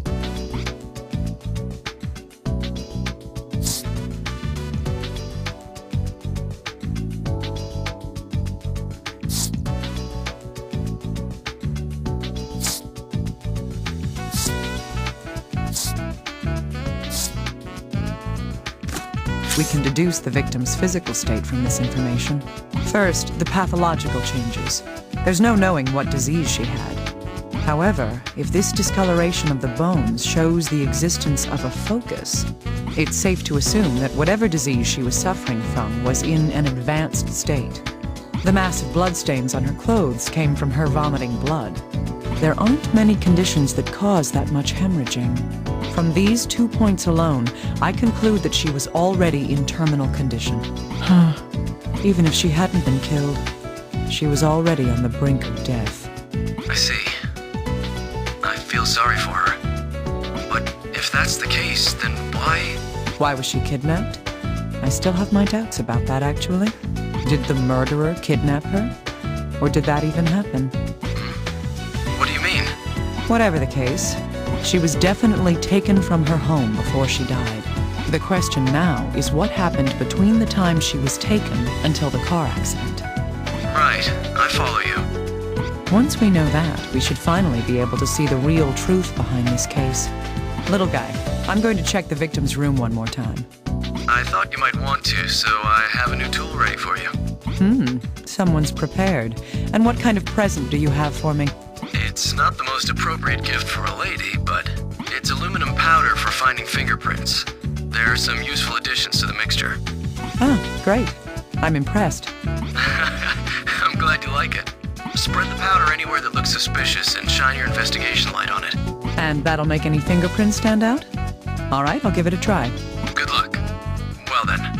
B: We can deduce the victim's physical state from this information. First, the pathological changes. There's no knowing what disease she had. However, if this discoloration of the bones shows the existence of a focus, it's safe to assume that whatever disease she was suffering from was in an advanced state. The massive bloodstains on her clothes came from her vomiting blood. There aren't many conditions that cause that much hemorrhaging. From these 2 points alone, I conclude that she was already in terminal condition. Even if she hadn't been killed, she was already on the brink of death.
A: I see. I feel sorry for her. But if that's the case, then why?
B: Why was she kidnapped? I still have my doubts about that, actually. Did the murderer kidnap her? Or did that even happen?
A: What do you mean?
B: Whatever the case, she was definitely taken from her home before she died. The question now is what happened between the time she was taken until the car accident.
A: Right, I follow you.
B: Once we know that, we should finally be able to see the real truth behind this case. Little guy, I'm going to check the victim's room one more time.
A: I thought you might want to, so I have a new tool ready for you.
B: Someone's prepared. And what kind of present do you have for me?
A: It's not the most appropriate gift for a lady, but it's aluminum powder for finding fingerprints. There are some useful additions to the mixture.
B: Ah, great. I'm impressed.
A: I'm glad you like it. Spread the powder anywhere that looks suspicious and shine your investigation light on it.
B: And that'll make any fingerprints stand out? All right, I'll give it a try.
A: Good luck. Well then.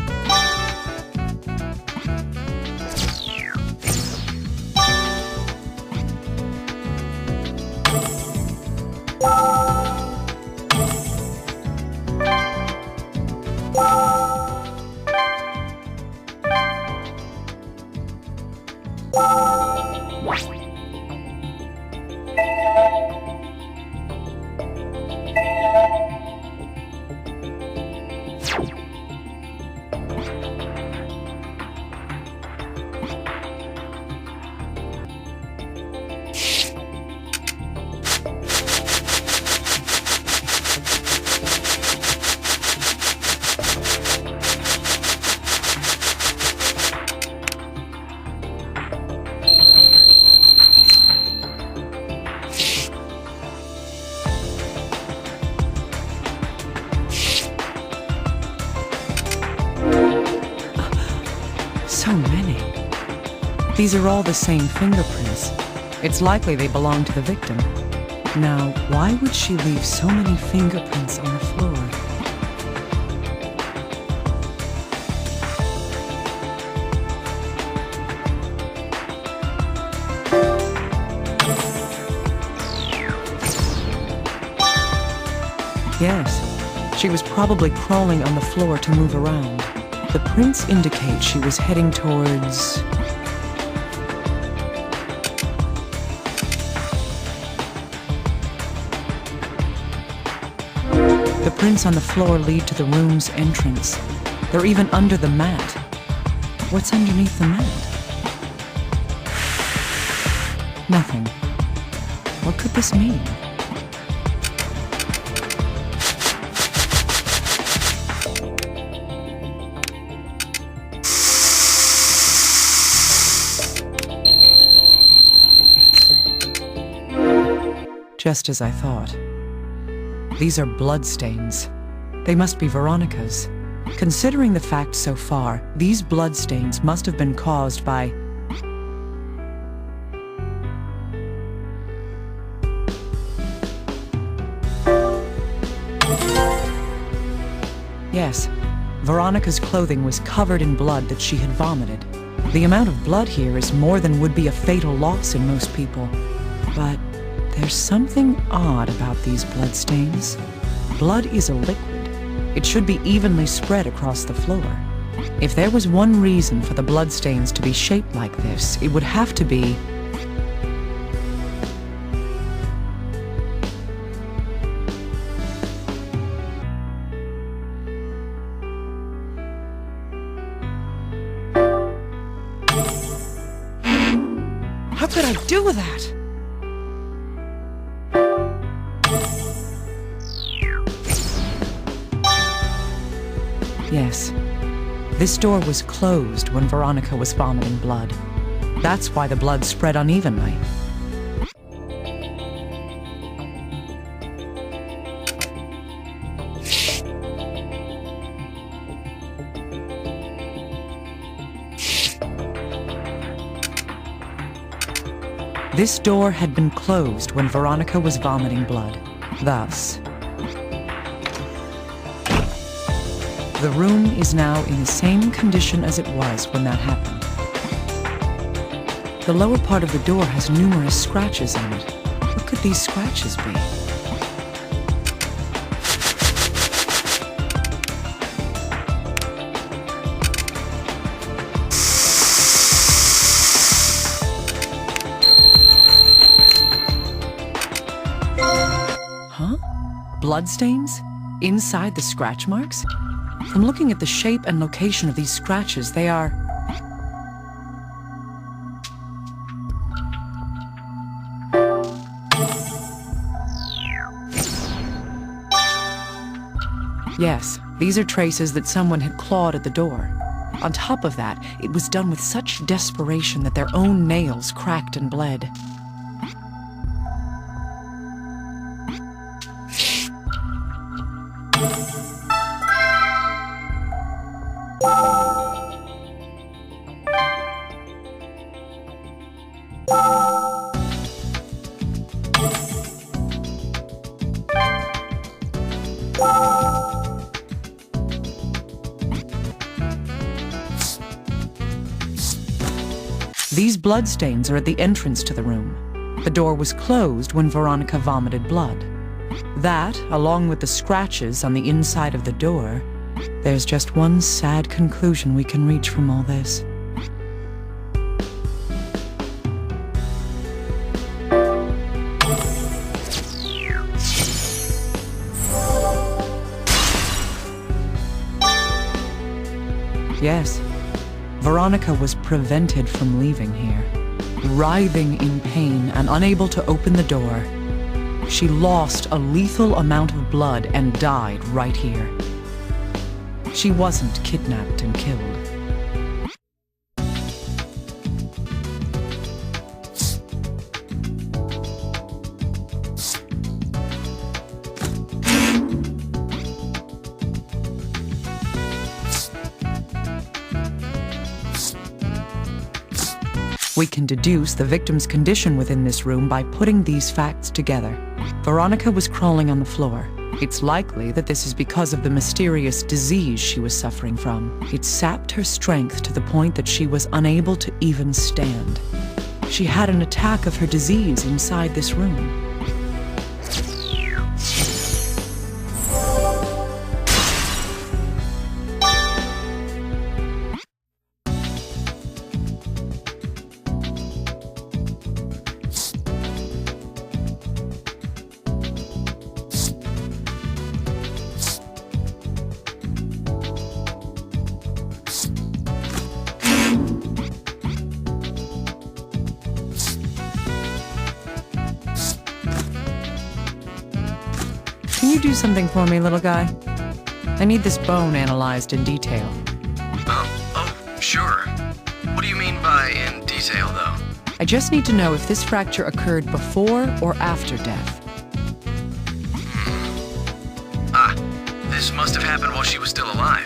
B: So many. These are all the same fingerprints. It's likely they belong to the victim. Now, why would she leave so many fingerprints on the floor? Yes, she was probably crawling on the floor to move around. The prints indicate she was heading towards... The prints on the floor lead to the room's entrance. They're even under the mat. What's underneath the mat? Nothing. What could this mean? Just as I thought. These are bloodstains. They must be Veronica's. Considering the facts so far, these bloodstains must have been caused by... Yes, Veronica's clothing was covered in blood that she had vomited. The amount of blood here is more than would be a fatal loss in most people. But there's something odd about these bloodstains. Blood is a liquid. It should be evenly spread across the floor. If there was one reason for the bloodstains to be shaped like this, it would have to be... How could I do that? Yes. This door was closed when Veronica was vomiting blood. That's why the blood spread unevenly. This door had been closed when Veronica was vomiting blood. Thus, the room is now in the same condition as it was when that happened. The lower part of the door has numerous scratches on it. What could these scratches be? Huh? Bloodstains? Inside the scratch marks? From looking at the shape and location of these scratches, they are... Yes, these are traces that someone had clawed at the door. On top of that, it was done with such desperation that their own nails cracked and bled. These bloodstains are at the entrance to the room. The door was closed when Veronica vomited blood. That, along with the scratches on the inside of the door, there's just one sad conclusion we can reach from all this. Yes. Veronica was prevented from leaving here. Writhing in pain and unable to open the door, she lost a lethal amount of blood and died right here. She wasn't kidnapped and killed. We can deduce the victim's condition within this room by putting these facts together. Veronica was crawling on the floor. It's likely that this is because of the mysterious disease she was suffering from. It sapped her strength to the point that she was unable to even stand. She had an attack of her disease inside this room. Can you do something for me, little guy? I need this bone analyzed in detail.
A: Oh, sure. What do you mean by in detail, though?
B: I just need to know if this fracture occurred before or after death.
A: This must have happened while she was still alive.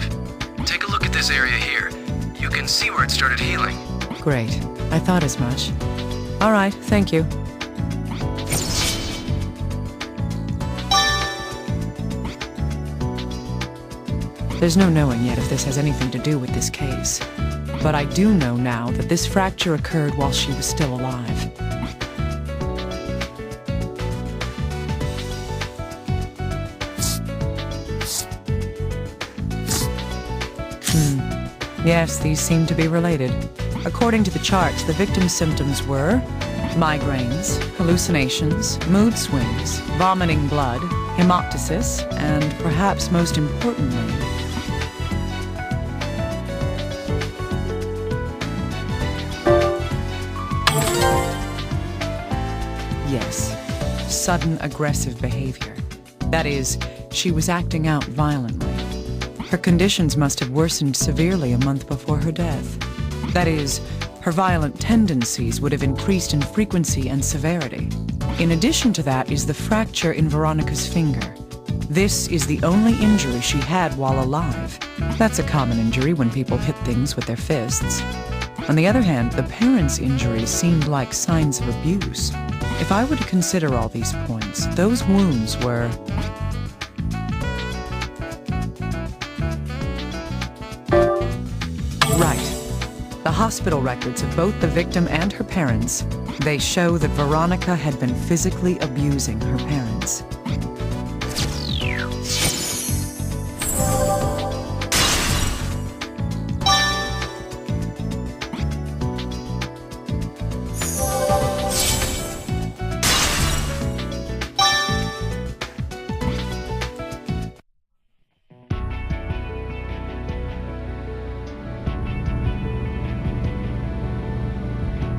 A: Take a look at this area here. You can see where it started healing.
B: Great. I thought as much. All right, thank you. There's no knowing yet if this has anything to do with this case. But I do know now that this fracture occurred while she was still alive. Yes, these seem to be related. According to the charts, the victim's symptoms were migraines, hallucinations, mood swings, vomiting blood, hemoptysis, and perhaps most importantly, yes, sudden aggressive behavior. That is, she was acting out violently. Her conditions must have worsened severely a month before her death. That is, her violent tendencies would have increased in frequency and severity. In addition to that is the fracture in Veronica's finger. This is the only injury she had while alive. That's a common injury when people hit things with their fists. On the other hand, the parents' injuries seemed like signs of abuse. If I were to consider all these points, those wounds were... Right. The hospital records of both the victim and her parents, they show that Veronica had been physically abusing her parents.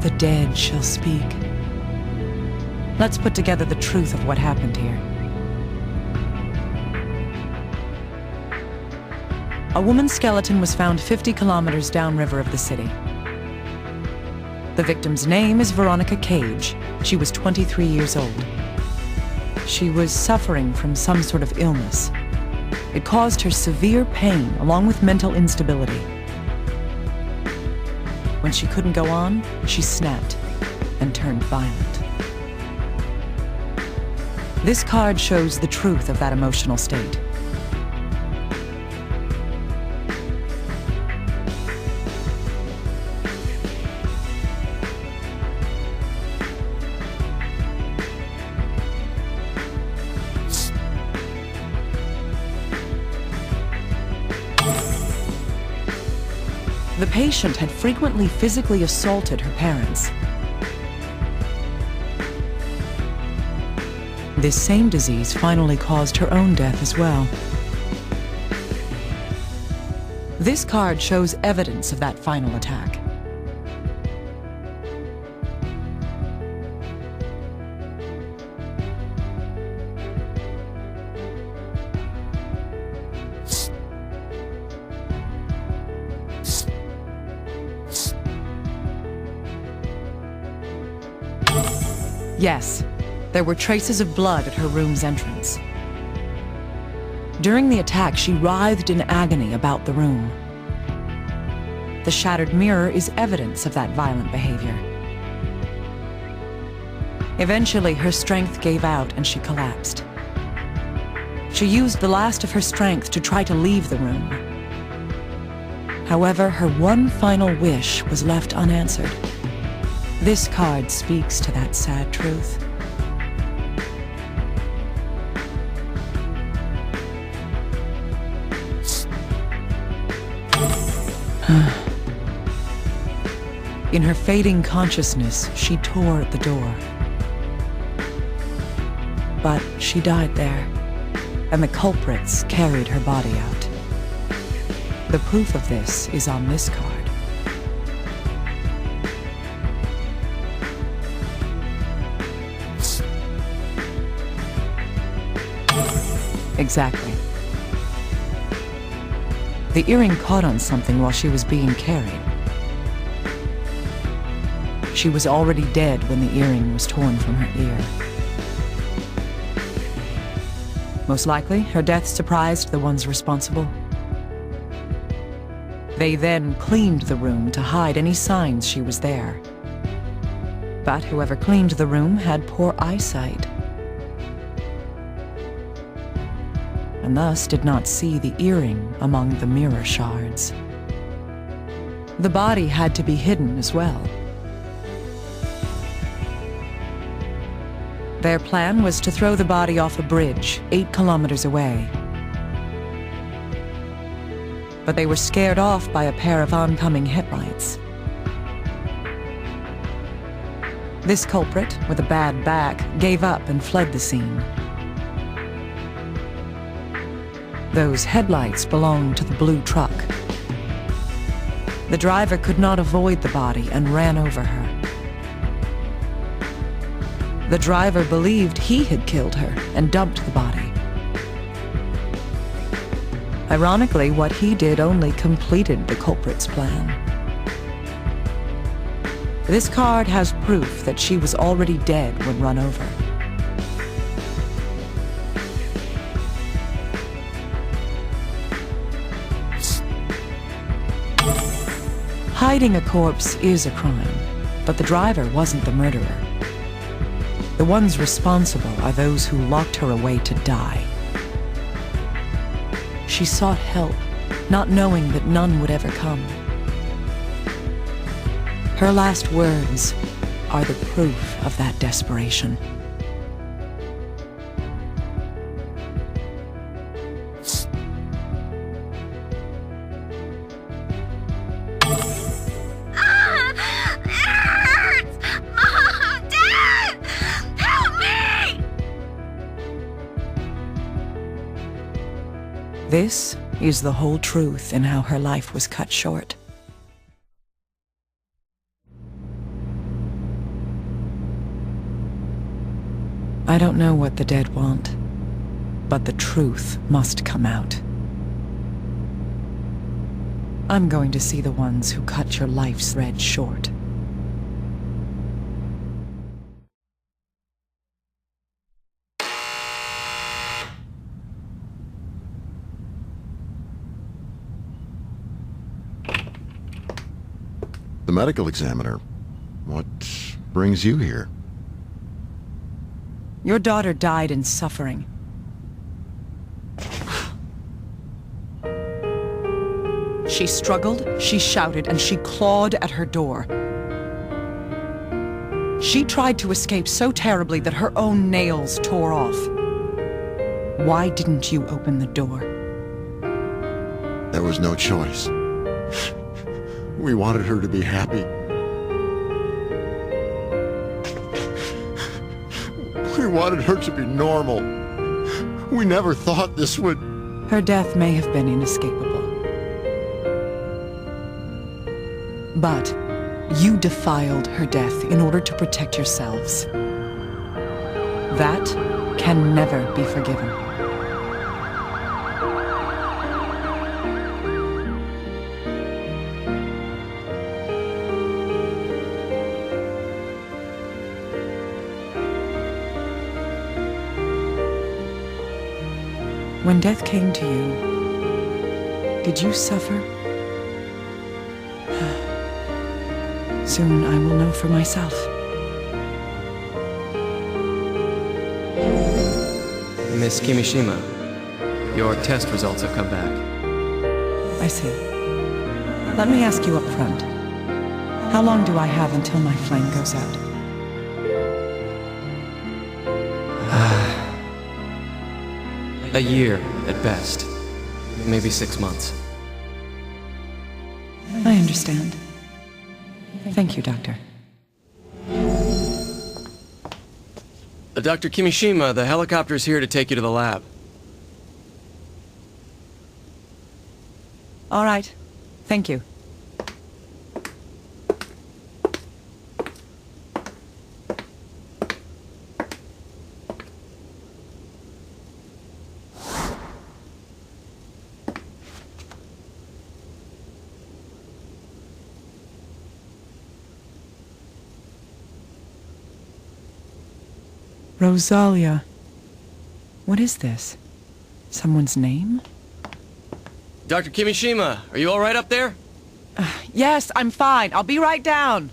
B: The dead shall speak. Let's put together the truth of what happened here. A woman's skeleton was found 50 kilometers downriver of the city. The victim's name is Veronica Cage. She was 23 years old. She was suffering from some sort of illness. It caused her severe pain along with mental instability. When she couldn't go on, she snapped and turned violent. This card shows the truth of that emotional state. The patient had frequently physically assaulted her parents. This same disease finally caused her own death as well. This card shows evidence of that final attack. Yes, there were traces of blood at her room's entrance. During the attack, she writhed in agony about the room. The shattered mirror is evidence of that violent behavior. Eventually, her strength gave out and she collapsed. She used the last of her strength to try to leave the room. However, her one final wish was left unanswered. This card speaks to that sad truth. In her fading consciousness, she tore at the door. But she died there, and the culprits carried her body out. The proof of this is on this card. Exactly. The earring caught on something while she was being carried. She was already dead when the earring was torn from her ear. Most likely, her death surprised the ones responsible. They then cleaned the room to hide any signs she was there. But whoever cleaned the room had poor eyesight, and thus did not see the earring among the mirror shards. The body had to be hidden as well. Their plan was to throw the body off a bridge 8 kilometers away. But they were scared off by a pair of oncoming headlights. This culprit, with a bad back, gave up and fled the scene. Those headlights belonged to the blue truck. The driver could not avoid the body and ran over her. The driver believed he had killed her and dumped the body. Ironically, what he did only completed the culprit's plan. This card has proof that she was already dead when run over. Hiding a corpse is a crime, but the driver wasn't the murderer. The ones responsible are those who locked her away to die. She sought help, not knowing that none would ever come. Her last words are the proof of that desperation. This is the whole truth in how her life was cut short. I don't know what the dead want, but the truth must come out. I'm going to see the ones who cut your life's thread short.
E: The medical examiner. What brings you here?
B: Your daughter died in suffering. She struggled, she shouted, and she clawed at her door. She tried to escape so terribly that her own nails tore off. Why didn't you open the door?
E: There was no choice. We wanted her to be happy. We wanted her to be normal. We never thought this would...
B: Her death may have been inescapable. But you defiled her death in order to protect yourselves. That can never be forgiven. When death came to you, did you suffer? Soon I will know for myself.
A: Miss Kimishima, your test results have come back.
B: I see. Let me ask you up front. How long do I have until my flame goes out?
A: A year, at best. Maybe 6 months.
B: I understand. Thank you, Doctor.
A: Dr. Kimishima, the helicopter's here to take you to the lab.
B: All right. Thank you. Rosalia. What is this? Someone's name?
A: Dr. Kimishima, are you all right up there?
B: Yes, I'm fine. I'll be right down.